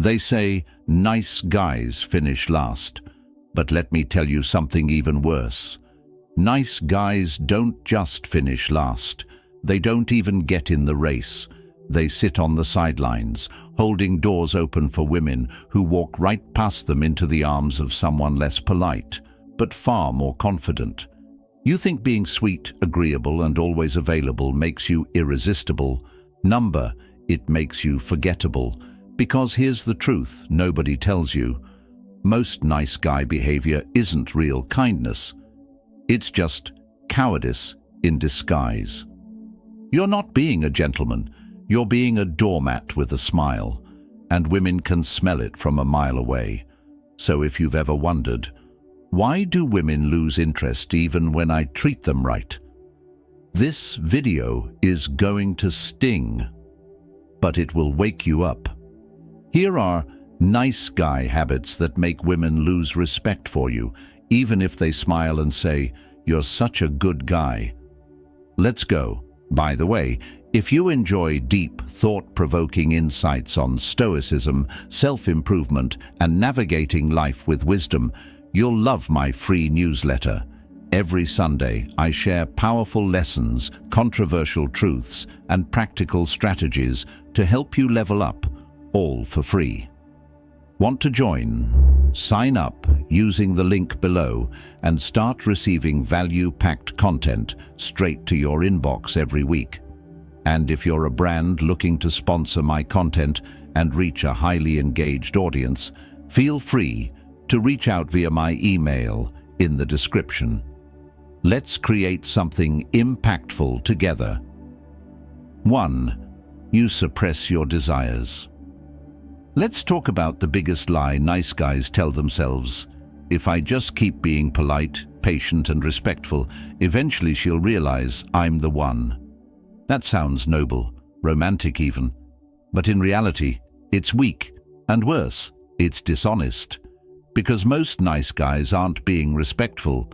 They say nice guys finish last, but let me tell you something even worse. Nice guys don't just finish last. They don't even get in the race. They sit on the sidelines, holding doors open for women who walk right past them into the arms of someone less polite, but far more confident. You think being sweet, agreeable, and always available makes you irresistible. It makes you forgettable. Because here's the truth nobody tells you. Most nice guy behavior isn't real kindness. It's just cowardice in disguise. You're not being a gentleman. You're being a doormat with a smile, and women can smell it from a mile away. So if you've ever wondered, why do women lose interest even when I treat them right? This video is going to sting, but it will wake you up. Here are nice guy habits that make women lose respect for you, even if they smile and say, "You're such a good guy." Let's go. By the way, if you enjoy deep, thought-provoking insights on stoicism, self-improvement, and navigating life with wisdom, you'll love my free newsletter. Every Sunday, I share powerful lessons, controversial truths, and practical strategies to help you level up, all for free. Want to join? Sign up using the link below and start receiving value-packed content straight to your inbox every week. And if you're a brand looking to sponsor my content and reach a highly engaged audience, feel free to reach out via my email in the description. Let's create something impactful together. 1. You suppress your desires. Let's talk about the biggest lie nice guys tell themselves. If I just keep being polite, patient, and respectful, eventually she'll realize I'm the one. That sounds noble, romantic even. But in reality, it's weak, and worse, it's dishonest. Because most nice guys aren't being respectful,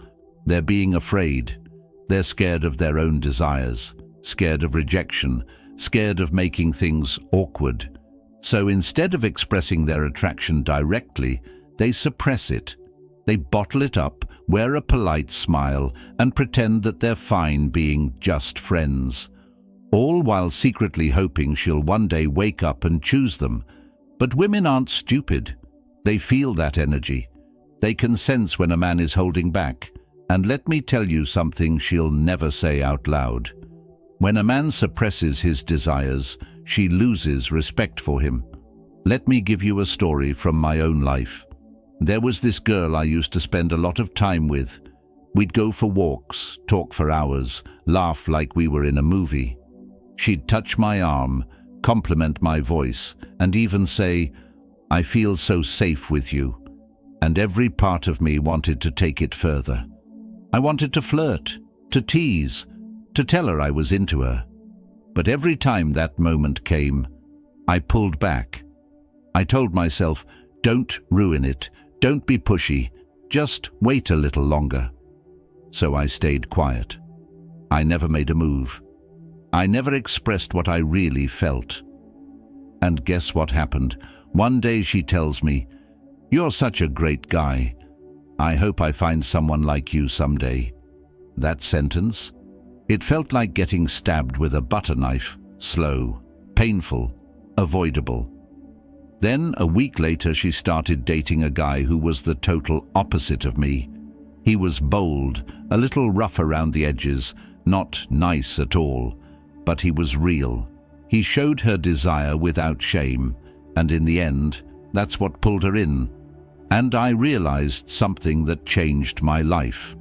they're being afraid. They're scared of their own desires, scared of rejection, scared of making things awkward. So instead of expressing their attraction directly, they suppress it. They bottle it up, wear a polite smile, and pretend that they're fine being just friends. All while secretly hoping she'll one day wake up and choose them. But women aren't stupid. They feel that energy. They can sense when a man is holding back. And let me tell you something she'll never say out loud. When a man suppresses his desires, she loses respect for him. Let me give you a story from my own life. There was this girl I used to spend a lot of time with. We'd go for walks, talk for hours, laugh like we were in a movie. She'd touch my arm, compliment my voice, and even say, "I feel so safe with you." And every part of me wanted to take it further. I wanted to flirt, to tease, to tell her I was into her. But every time that moment came, I pulled back. I told myself, don't ruin it, don't be pushy, just wait a little longer. So I stayed quiet. I never made a move. I never expressed what I really felt. And guess what happened? One day she tells me, "You're such a great guy. I hope I find someone like you someday." That sentence, it felt like getting stabbed with a butter knife, slow, painful, avoidable. Then, a week later, she started dating a guy who was the total opposite of me. He was bold, a little rough around the edges, not nice at all, but he was real. He showed her desire without shame, and in the end, that's what pulled her in. And I realized something that changed my life.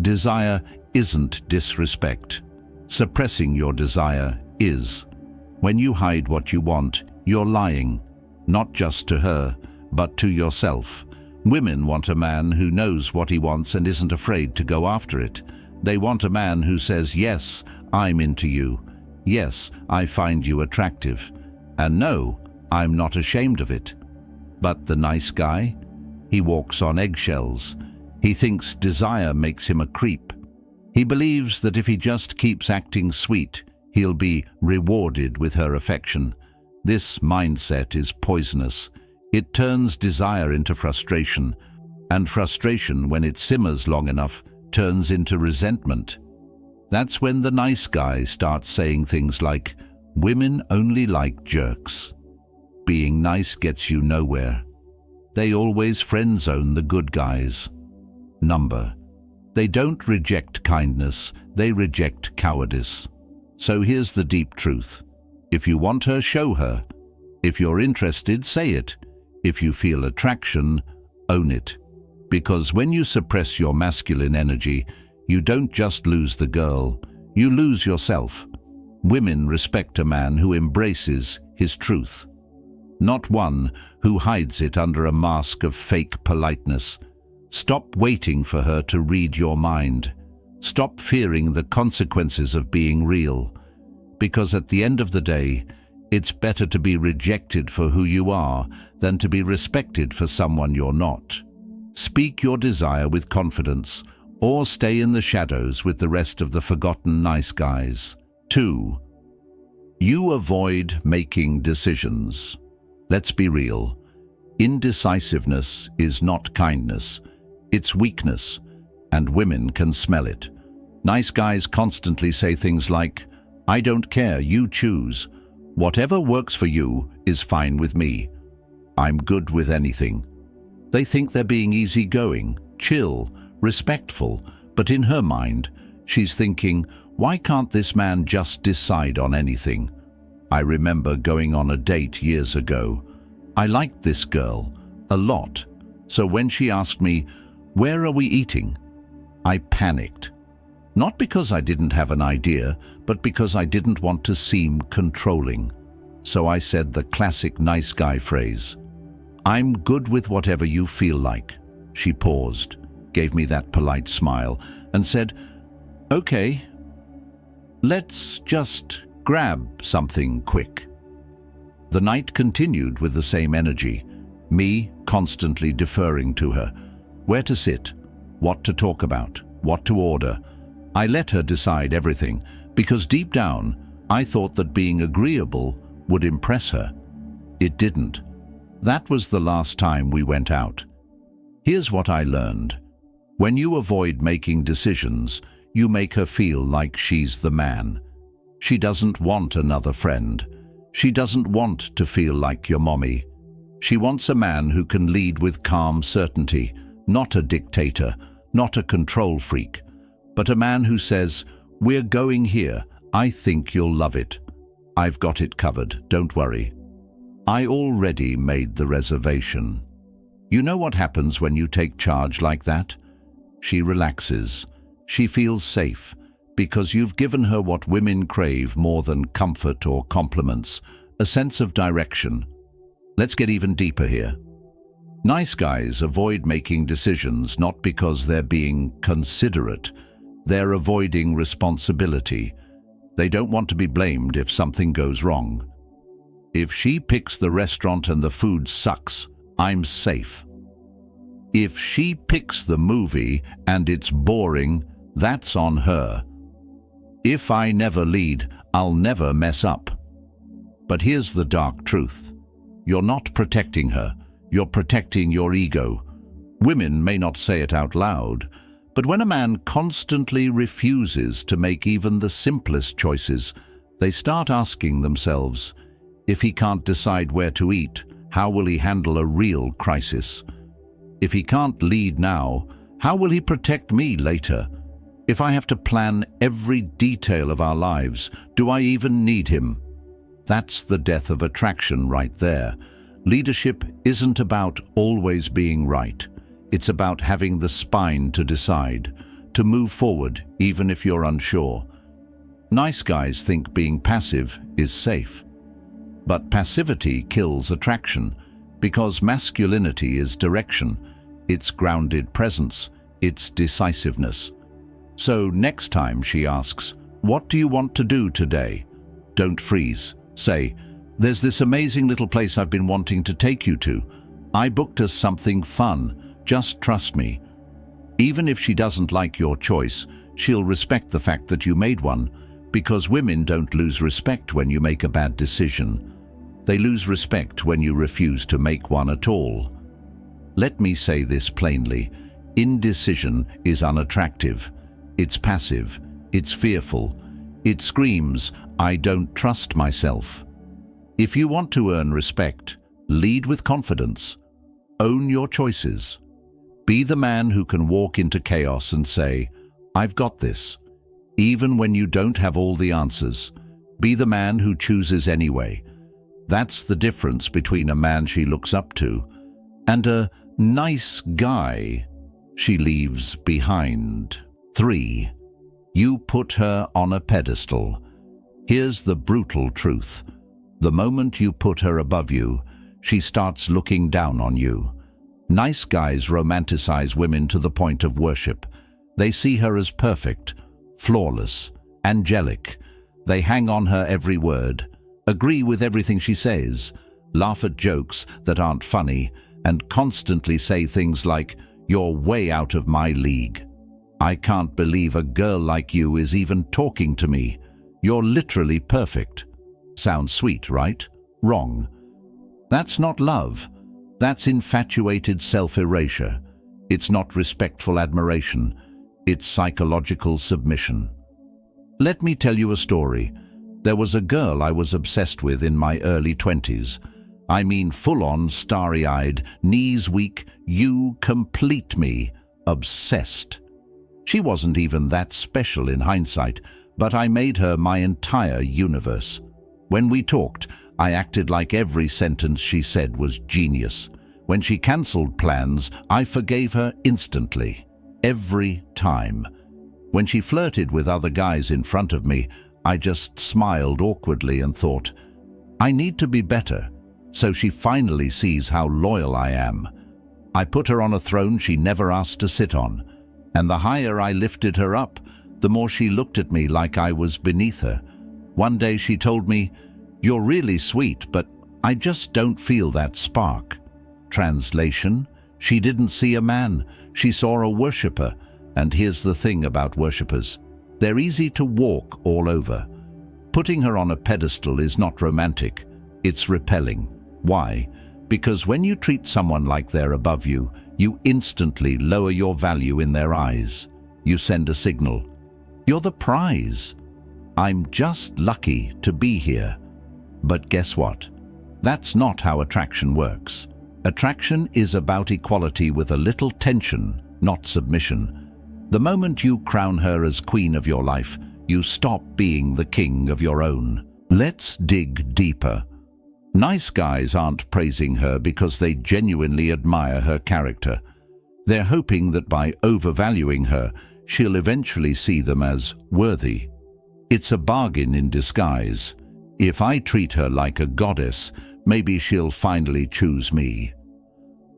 Desire isn't disrespect. Suppressing your desire is. When you hide what you want, you're lying, not just to her, but to yourself. Women want a man who knows what he wants and isn't afraid to go after it. They want a man who says, "Yes, I'm into you. Yes, I find you attractive. And no, I'm not ashamed of it." But the nice guy? He walks on eggshells. He thinks desire makes him a creep. He believes that if he just keeps acting sweet, he'll be rewarded with her affection. This mindset is poisonous. It turns desire into frustration, and frustration, when it simmers long enough, turns into resentment. That's when the nice guy starts saying things like, "Women only like jerks. Being nice gets you nowhere. They always friend zone the good guys." Number. They don't reject kindness, they reject cowardice. So here's the deep truth. If you want her, show her. If you're interested, say it. If you feel attraction, own it. Because when you suppress your masculine energy, you don't just lose the girl, you lose yourself. Women respect a man who embraces his truth, not one who hides it under a mask of fake politeness. Stop waiting for her to read your mind. Stop fearing the consequences of being real. Because at the end of the day, it's better to be rejected for who you are than to be respected for someone you're not. Speak your desire with confidence, or stay in the shadows with the rest of the forgotten nice guys. 2. You avoid making decisions. Let's be real. Indecisiveness is not kindness. It's weakness, and women can smell it. Nice guys constantly say things like, "I don't care, you choose. Whatever works for you is fine with me. I'm good with anything." They think they're being easygoing, chill, respectful, but in her mind, she's thinking, why can't this man just decide on anything? I remember going on a date years ago. I liked this girl a lot, so when she asked me, "Where are we eating?" I panicked. Not because I didn't have an idea, but because I didn't want to seem controlling. So I said the classic nice guy phrase, "I'm good with whatever you feel like." She paused, gave me that polite smile, and said, "Okay, let's just grab something quick." The night continued with the same energy, me constantly deferring to her. Where to sit, what to talk about, what to order. I let her decide everything, because deep down, I thought that being agreeable would impress her. It didn't. That was the last time we went out. Here's what I learned. When you avoid making decisions, you make her feel like she's the man. She doesn't want another friend. She doesn't want to feel like your mommy. She wants a man who can lead with calm certainty, not a dictator, not a control freak, but a man who says, "We're going here. I think you'll love it. I've got it covered, don't worry. I already made the reservation." You know what happens when you take charge like that? She relaxes. She feels safe, because you've given her what women crave more than comfort or compliments, a sense of direction. Let's get even deeper here. Nice guys avoid making decisions not because they're being considerate. They're avoiding responsibility. They don't want to be blamed if something goes wrong. If she picks the restaurant and the food sucks, I'm safe. If she picks the movie and it's boring, that's on her. If I never lead, I'll never mess up. But here's the dark truth. You're not protecting her. You're protecting your ego. Women may not say it out loud, but when a man constantly refuses to make even the simplest choices, they start asking themselves, if he can't decide where to eat, how will he handle a real crisis? If he can't lead now, how will he protect me later? If I have to plan every detail of our lives, do I even need him? That's the death of attraction right there. Leadership isn't about always being right. It's about having the spine to decide, to move forward even if you're unsure. Nice guys think being passive is safe. But passivity kills attraction, because masculinity is direction, it's grounded presence, it's decisiveness. So next time she asks, "What do you want to do today?" Don't freeze. Say, "There's this amazing little place I've been wanting to take you to. I booked us something fun. Just trust me." Even if she doesn't like your choice, she'll respect the fact that you made one, because women don't lose respect when you make a bad decision. They lose respect when you refuse to make one at all. Let me say this plainly. Indecision is unattractive. It's passive. It's fearful. It screams, "I don't trust myself." If you want to earn respect, lead with confidence. Own your choices. Be the man who can walk into chaos and say, "I've got this." Even when you don't have all the answers, be the man who chooses anyway. That's the difference between a man she looks up to and a nice guy she leaves behind. 3. You put her on a pedestal. Here's the brutal truth. The moment you put her above you, she starts looking down on you. Nice guys romanticize women to the point of worship. They see her as perfect, flawless, angelic. They hang on her every word, agree with everything she says, laugh at jokes that aren't funny, and constantly say things like, "You're way out of my league. I can't believe a girl like you is even talking to me. You're literally perfect." Sounds sweet, right? Wrong. That's not love. That's infatuated self-erasure. It's not respectful admiration. It's psychological submission. Let me tell you a story. There was a girl I was obsessed with in my early 20s. I mean full-on, starry-eyed, knees weak, you complete me, obsessed. She wasn't even that special in hindsight, but I made her my entire universe. When we talked, I acted like every sentence she said was genius. When she cancelled plans, I forgave her instantly. Every time. When she flirted with other guys in front of me, I just smiled awkwardly and thought, I need to be better, so she finally sees how loyal I am. I put her on a throne she never asked to sit on, and the higher I lifted her up, the more she looked at me like I was beneath her. One day she told me, "You're really sweet, but I just don't feel that spark." Translation, she didn't see a man, she saw a worshipper. And here's the thing about worshippers. They're easy to walk all over. Putting her on a pedestal is not romantic, it's repelling. Why? Because when you treat someone like they're above you, you instantly lower your value in their eyes. You send a signal. You're the prize. I'm just lucky to be here. But guess what? That's not how attraction works. Attraction is about equality with a little tension, not submission. The moment you crown her as queen of your life, you stop being the king of your own. Let's dig deeper. Nice guys aren't praising her because they genuinely admire her character. They're hoping that by overvaluing her, she'll eventually see them as worthy. It's a bargain in disguise. If I treat her like a goddess, maybe she'll finally choose me.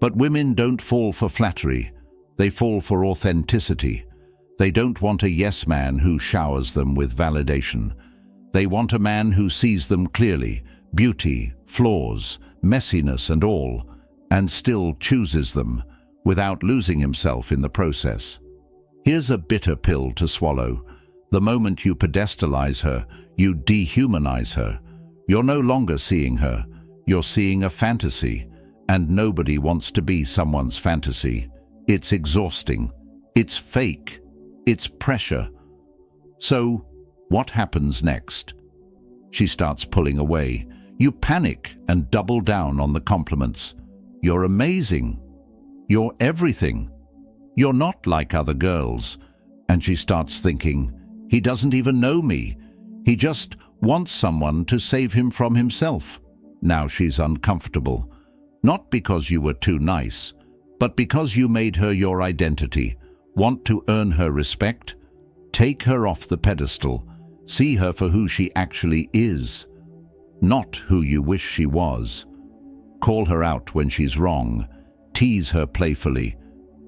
But women don't fall for flattery. They fall for authenticity. They don't want a yes man who showers them with validation. They want a man who sees them clearly, beauty, flaws, messiness and all, and still chooses them, without losing himself in the process. Here's a bitter pill to swallow. The moment you pedestalize her, you dehumanize her. You're no longer seeing her. You're seeing a fantasy, and nobody wants to be someone's fantasy. It's exhausting. It's fake. It's pressure. So, what happens next? She starts pulling away. You panic and double down on the compliments. You're amazing. You're everything. You're not like other girls. And she starts thinking, he doesn't even know me. He just wants someone to save him from himself. Now she's uncomfortable. Not because you were too nice, but because you made her your identity. Want to earn her respect? Take her off the pedestal. See her for who she actually is, not who you wish she was. Call her out when she's wrong. Tease her playfully.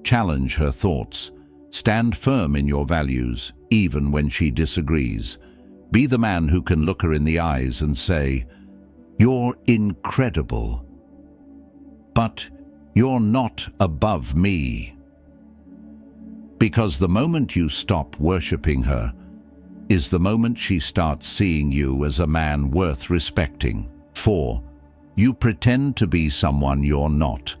Challenge her thoughts. Stand firm in your values, even when she disagrees. Be the man who can look her in the eyes and say, "You're incredible, but you're not above me." Because the moment you stop worshipping her is the moment she starts seeing you as a man worth respecting. 4. You pretend to be someone you're not.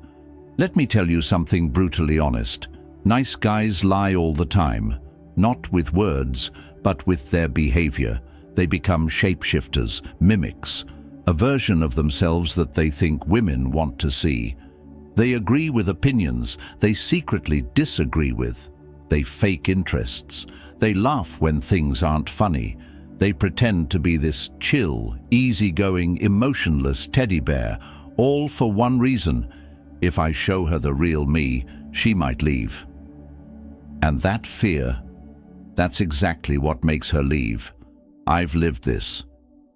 Let me tell you something brutally honest. Nice guys lie all the time. Not with words, but with their behavior. They become shapeshifters, mimics, a version of themselves that they think women want to see. They agree with opinions they secretly disagree with. They fake interests. They laugh when things aren't funny. They pretend to be this chill, easygoing, emotionless teddy bear, all for one reason. If I show her the real me, she might leave. And that fear, that's exactly what makes her leave. I've lived this.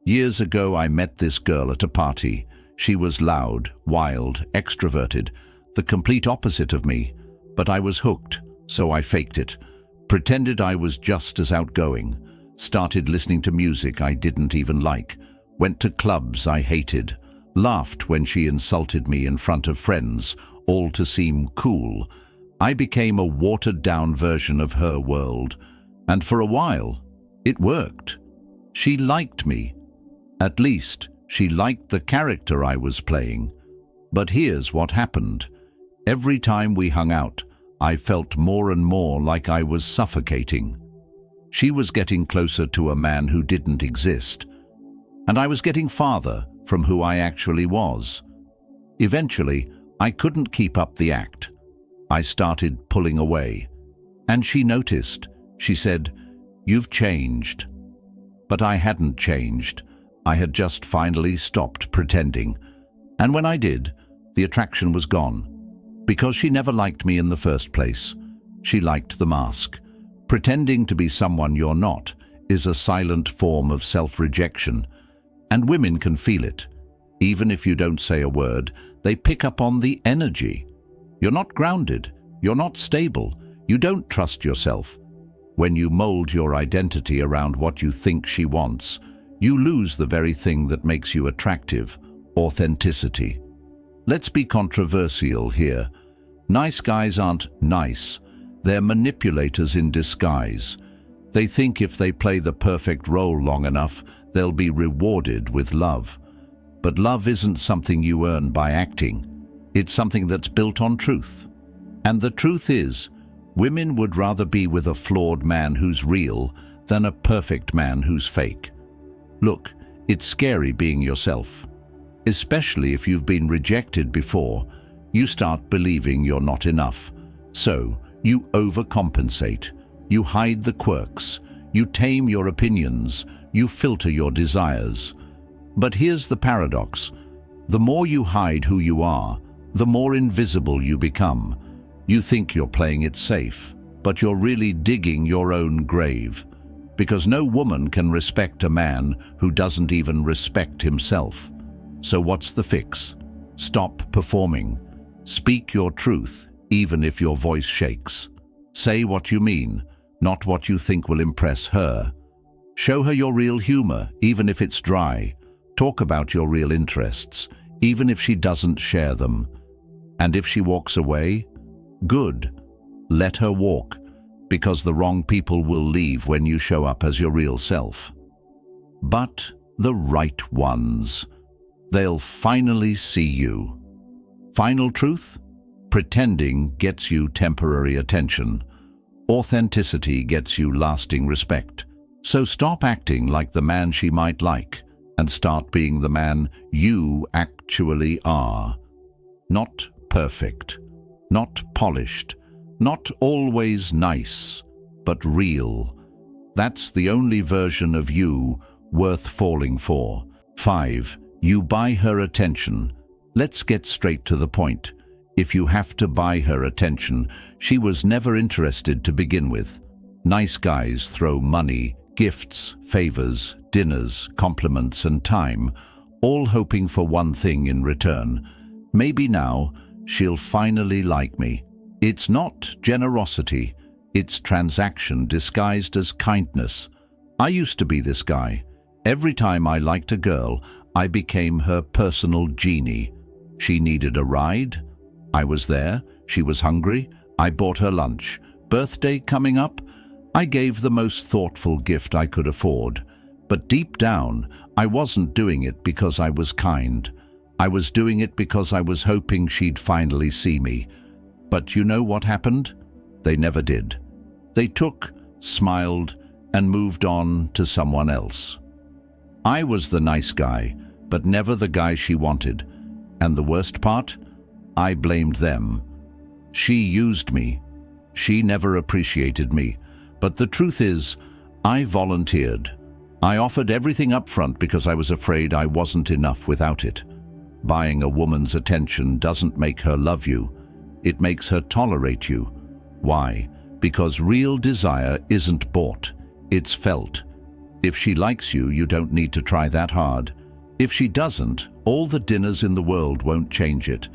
Years ago, I met this girl at a party. She was loud, wild, extroverted, the complete opposite of me. But I was hooked, so I faked it. Pretended I was just as outgoing. Started listening to music I didn't even like. Went to clubs I hated. Laughed when she insulted me in front of friends, all to seem cool. I became a watered-down version of her world. And for a while, it worked. She liked me. At least, she liked the character I was playing. But here's what happened. Every time we hung out, I felt more and more like I was suffocating. She was getting closer to a man who didn't exist, and I was getting farther from who I actually was. Eventually, I couldn't keep up the act. I started pulling away, and she noticed. She said, "You've changed." But I hadn't changed. I had just finally stopped pretending. And when I did, the attraction was gone. Because she never liked me in the first place. She liked the mask. Pretending to be someone you're not is a silent form of self-rejection. And women can feel it. Even if you don't say a word, they pick up on the energy. You're not grounded. You're not stable. You don't trust yourself. When you mold your identity around what you think she wants, you lose the very thing that makes you attractive, authenticity. Let's be controversial here. Nice guys aren't nice. They're manipulators in disguise. They think if they play the perfect role long enough, they'll be rewarded with love. But love isn't something you earn by acting. It's something that's built on truth. And the truth is, women would rather be with a flawed man who's real than a perfect man who's fake. Look, it's scary being yourself. Especially if you've been rejected before, you start believing you're not enough. So, you overcompensate. You hide the quirks. You tame your opinions. You filter your desires. But here's the paradox. The more you hide who you are, the more invisible you become. You think you're playing it safe, but you're really digging your own grave. Because no woman can respect a man who doesn't even respect himself. So what's the fix? Stop performing. Speak your truth, even if your voice shakes. Say what you mean, not what you think will impress her. Show her your real humor, even if it's dry. Talk about your real interests, even if she doesn't share them. And if she walks away, good. Let her walk, because the wrong people will leave when you show up as your real self. But the right ones. They'll finally see you. Final truth? Pretending gets you temporary attention. Authenticity gets you lasting respect. So stop acting like the man she might like and start being the man you actually are. Not perfect, not polished, not always nice, but real. That's the only version of you worth falling for. 5. You buy her attention. Let's get straight to the point. If you have to buy her attention, she was never interested to begin with. Nice guys throw money, gifts, favors, dinners, compliments, and time, all hoping for one thing in return. Maybe now she'll finally like me. It's not generosity, it's transaction disguised as kindness. I used to be this guy. Every time I liked a girl, I became her personal genie. She needed a ride. I was there. She was hungry. I bought her lunch. Birthday coming up? I gave the most thoughtful gift I could afford. But deep down, I wasn't doing it because I was kind. I was doing it because I was hoping she'd finally see me. But you know what happened? They never did. They took, smiled, and moved on to someone else. I was the nice guy, but never the guy she wanted. And the worst part? I blamed them. She used me. She never appreciated me. But the truth is, I volunteered. I offered everything up front because I was afraid I wasn't enough without it. Buying a woman's attention doesn't make her love you. It makes her tolerate you. Why? Because real desire isn't bought. It's felt. If she likes you, you don't need to try that hard. If she doesn't, all the dinners in the world won't change it.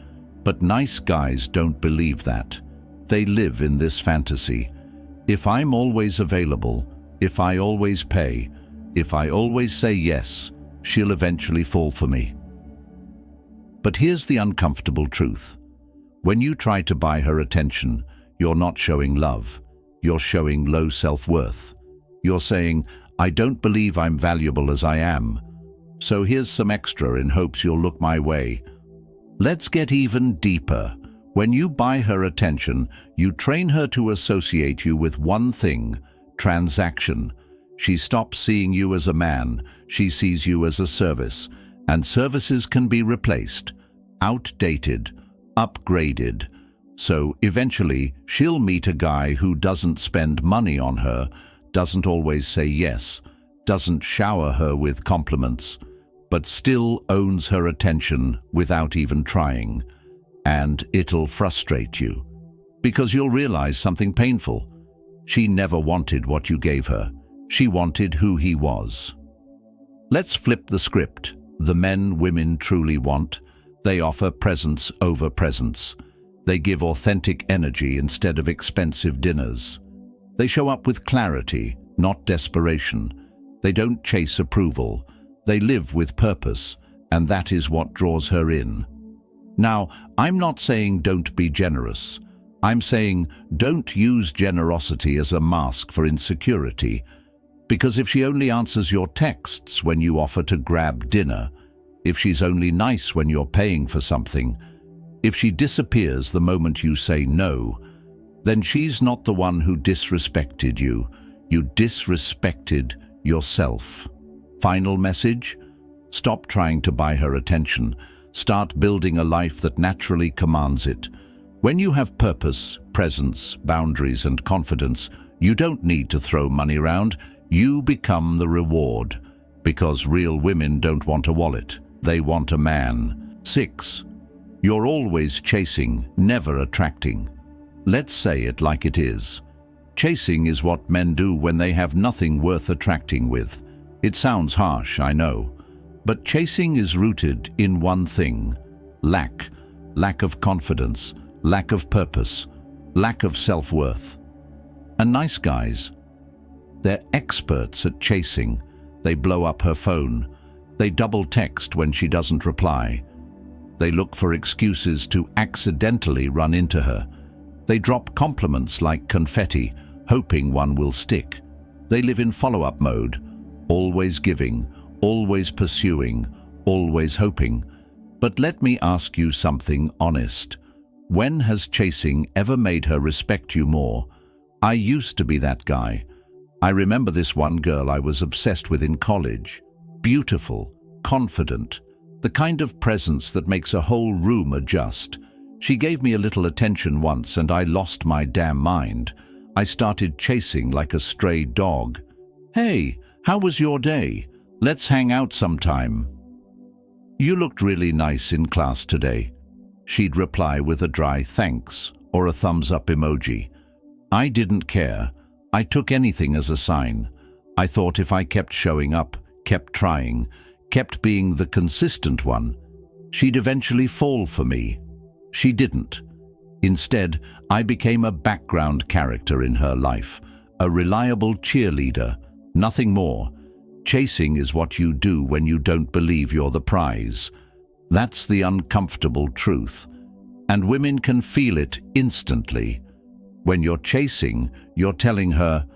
But nice guys don't believe that. They live in this fantasy. If I'm always available, if I always pay, if I always say yes, she'll eventually fall for me. But here's the uncomfortable truth. When you try to buy her attention, you're not showing love. You're showing low self-worth. You're saying, I don't believe I'm valuable as I am. So here's some extra in hopes you'll look my way. Let's get even deeper. When you buy her attention, you train her to associate you with one thing: transaction. She stops seeing you as a man. She sees you as a service. And services can be replaced, outdated, upgraded. So eventually, she'll meet a guy who doesn't spend money on her, doesn't always say yes, doesn't shower her with compliments, but still owns her attention without even trying. And it'll frustrate you, because you'll realize something painful. She never wanted what you gave her. She wanted who he was. Let's flip the script. The men women truly want. They offer presence over presence. They give authentic energy instead of expensive dinners. They show up with clarity, not desperation. They don't chase approval. They live with purpose, and that is what draws her in. Now, I'm not saying don't be generous. I'm saying don't use generosity as a mask for insecurity. Because if she only answers your texts when you offer to grab dinner, if she's only nice when you're paying for something, if she disappears the moment you say no, then she's not the one who disrespected you. You disrespected yourself. Final message? Stop trying to buy her attention. Start building a life that naturally commands it. When you have purpose, presence, boundaries, and confidence, you don't need to throw money around. You become the reward. Because real women don't want a wallet. They want a man. 6. You're always chasing, never attracting. Let's say it like it is. Chasing is what men do when they have nothing worth attracting with. It sounds harsh, I know. But chasing is rooted in one thing: lack. Lack of confidence, lack of purpose, lack of self-worth. And nice guys, they're experts at chasing. They blow up her phone. They double text when she doesn't reply. They look for excuses to accidentally run into her. They drop compliments like confetti, hoping one will stick. They live in follow-up mode, always giving, always pursuing, always hoping. But let me ask you something honest. When has chasing ever made her respect you more? I used to be that guy. I remember this one girl I was obsessed with in college. Beautiful, confident, the kind of presence that makes a whole room adjust. She gave me a little attention once and I lost my damn mind. I started chasing like a stray dog. Hey, how was your day? Let's hang out sometime. You looked really nice in class today. She'd reply with a dry thanks or a thumbs up emoji. I didn't care. I took anything as a sign. I thought if I kept showing up, kept trying, kept being the consistent one, she'd eventually fall for me. She didn't. Instead, I became a background character in her life, a reliable cheerleader, nothing more. Chasing is what you do when you don't believe you're the prize. That's the uncomfortable truth. And women can feel it instantly. When you're chasing, you're telling her,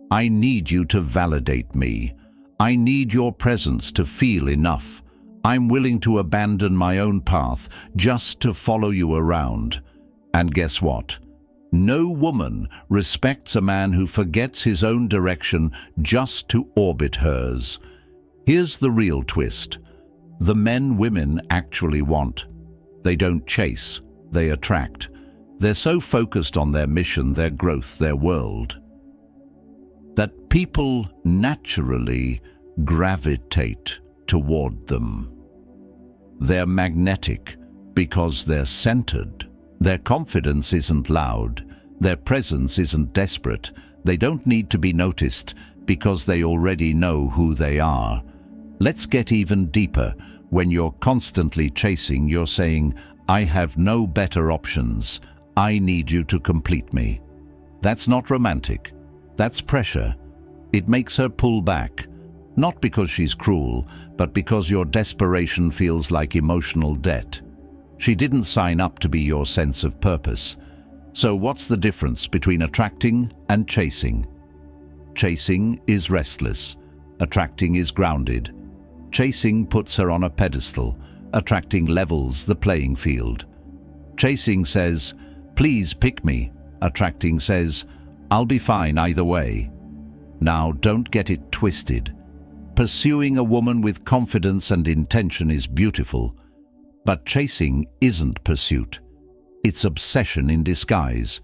I need you to validate me. I need your presence to feel enough. I'm willing to abandon my own path just to follow you around. And guess what? No woman respects a man who forgets his own direction just to orbit hers. Here's the real twist. The men women actually want. They don't chase, they attract. They're so focused on their mission, their growth, their world, that people naturally gravitate toward them. They're magnetic because they're centered. Their confidence isn't loud. Their presence isn't desperate. They don't need to be noticed because they already know who they are. Let's get even deeper. When you're constantly chasing, you're saying, I have no better options. I need you to complete me. That's not romantic. That's pressure. It makes her pull back. Not because she's cruel, but because your desperation feels like emotional debt. She didn't sign up to be your sense of purpose. So what's the difference between attracting and chasing? Chasing is restless. Attracting is grounded. Chasing puts her on a pedestal. Attracting levels the playing field. Chasing says, please pick me. Attracting says, I'll be fine either way. Now, don't get it twisted. Pursuing a woman with confidence and intention is beautiful, but chasing isn't pursuit. It's obsession in disguise,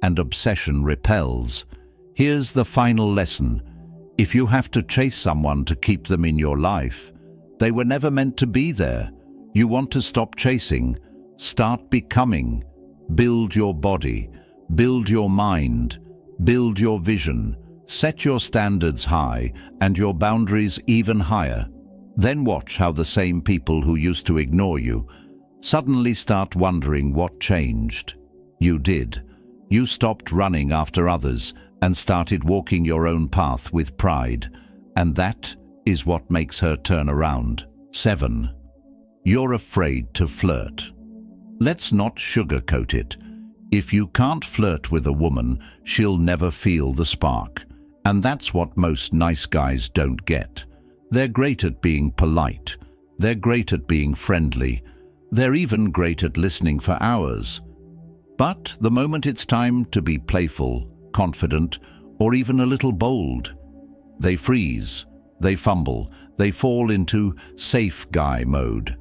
and obsession repels. Here's the final lesson. If you have to chase someone to keep them in your life, they were never meant to be there. You want to stop chasing. Start becoming. Build your body. Build your mind. Build your vision. Set your standards high and your boundaries even higher. Then watch how the same people who used to ignore you suddenly start wondering what changed. You did. You stopped running after others and started walking your own path with pride. And that is what makes her turn around. 7. You're afraid to flirt. Let's not sugarcoat it. If you can't flirt with a woman, she'll never feel the spark. And that's what most nice guys don't get. They're great at being polite. They're great at being friendly. They're even great at listening for hours. But the moment it's time to be playful, confident, or even a little bold, they freeze, they fumble, they fall into safe guy mode.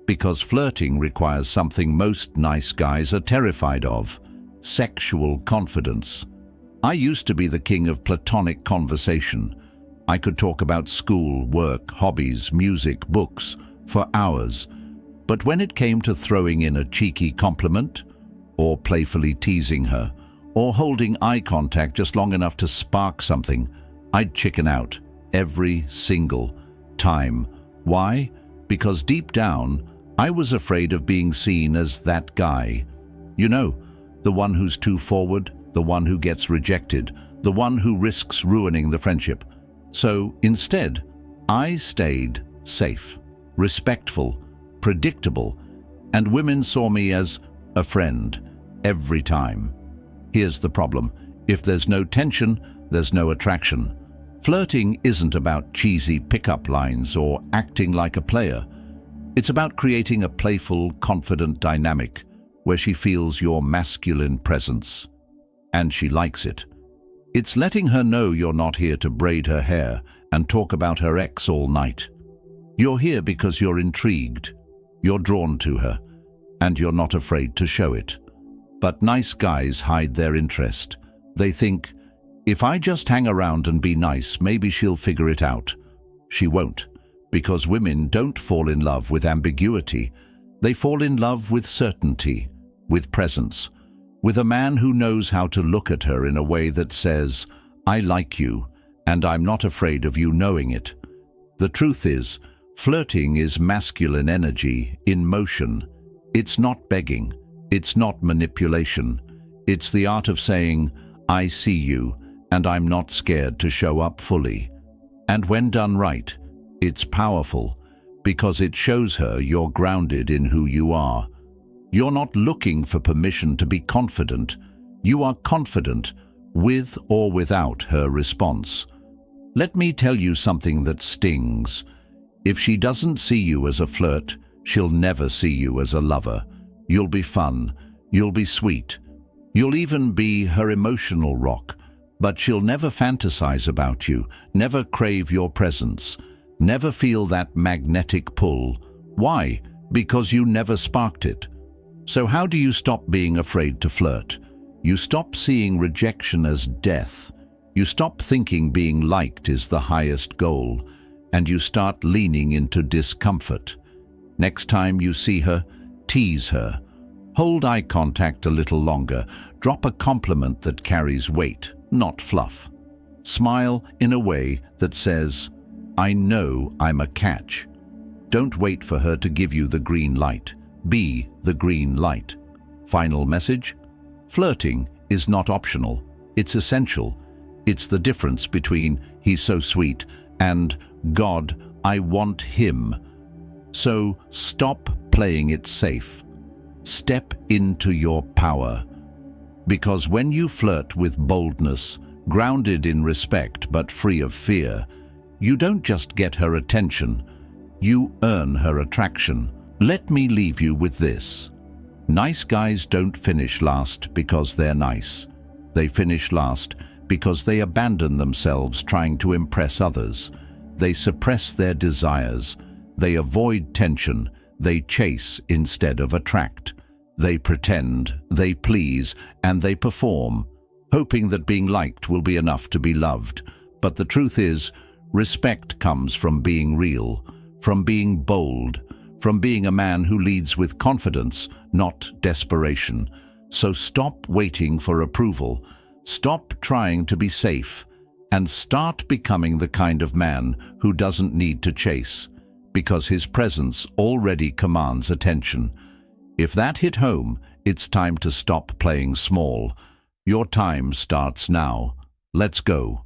Because flirting requires something most nice guys are terrified of: sexual confidence. I used to be the king of platonic conversation. I could talk about school, work, hobbies, music, books for hours. But when it came to throwing in a cheeky compliment, or playfully teasing her, or holding eye contact just long enough to spark something, I'd chicken out every single time. Why? Because deep down, I was afraid of being seen as that guy. You know, the one who's too forward, the one who gets rejected, the one who risks ruining the friendship. So instead, I stayed safe, respectful, predictable, and women saw me as a friend every time. Here's the problem. If there's no tension, there's no attraction. Flirting isn't about cheesy pickup lines or acting like a player. It's about creating a playful, confident dynamic where she feels your masculine presence. And she likes it. It's letting her know you're not here to braid her hair and talk about her ex all night. You're here because you're intrigued, you're drawn to her, and you're not afraid to show it. But nice guys hide their interest. They think, if I just hang around and be nice, maybe she'll figure it out. She won't, because women don't fall in love with ambiguity. They fall in love with certainty, with presence, with a man who knows how to look at her in a way that says, I like you, and I'm not afraid of you knowing it. The truth is, flirting is masculine energy in motion. It's not begging. It's not manipulation. It's the art of saying, I see you, and I'm not scared to show up fully. And when done right, it's powerful, because it shows her you're grounded in who you are. You're not looking for permission to be confident. You are confident with or without her response. Let me tell you something that stings. If she doesn't see you as a flirt, she'll never see you as a lover. You'll be fun, you'll be sweet, you'll even be her emotional rock, but she'll never fantasize about you, never crave your presence, never feel that magnetic pull. Why? Because you never sparked it. So how do you stop being afraid to flirt? You stop seeing rejection as death. You stop thinking being liked is the highest goal, and you start leaning into discomfort. Next time you see her, tease her. Hold eye contact a little longer. Drop a compliment that carries weight, not fluff. Smile in a way that says, "I know I'm a catch." Don't wait for her to give you the green light. Be the green light. Final message? Flirting is not optional. It's essential. It's the difference between "he's so sweet" and "God, I want him." So stop playing it safe. Step into your power. Because when you flirt with boldness, grounded in respect but free of fear, you don't just get her attention, you earn her attraction. Let me leave you with this. Nice guys don't finish last because they're nice. They finish last because they abandon themselves trying to impress others. They suppress their desires. They avoid tension. They chase instead of attract. They pretend, they please, and they perform, hoping that being liked will be enough to be loved. But the truth is, respect comes from being real, from being bold, from being a man who leads with confidence, not desperation. So stop waiting for approval, stop trying to be safe, and start becoming the kind of man who doesn't need to chase, because his presence already commands attention. If that hit home, it's time to stop playing small. Your time starts now. Let's go.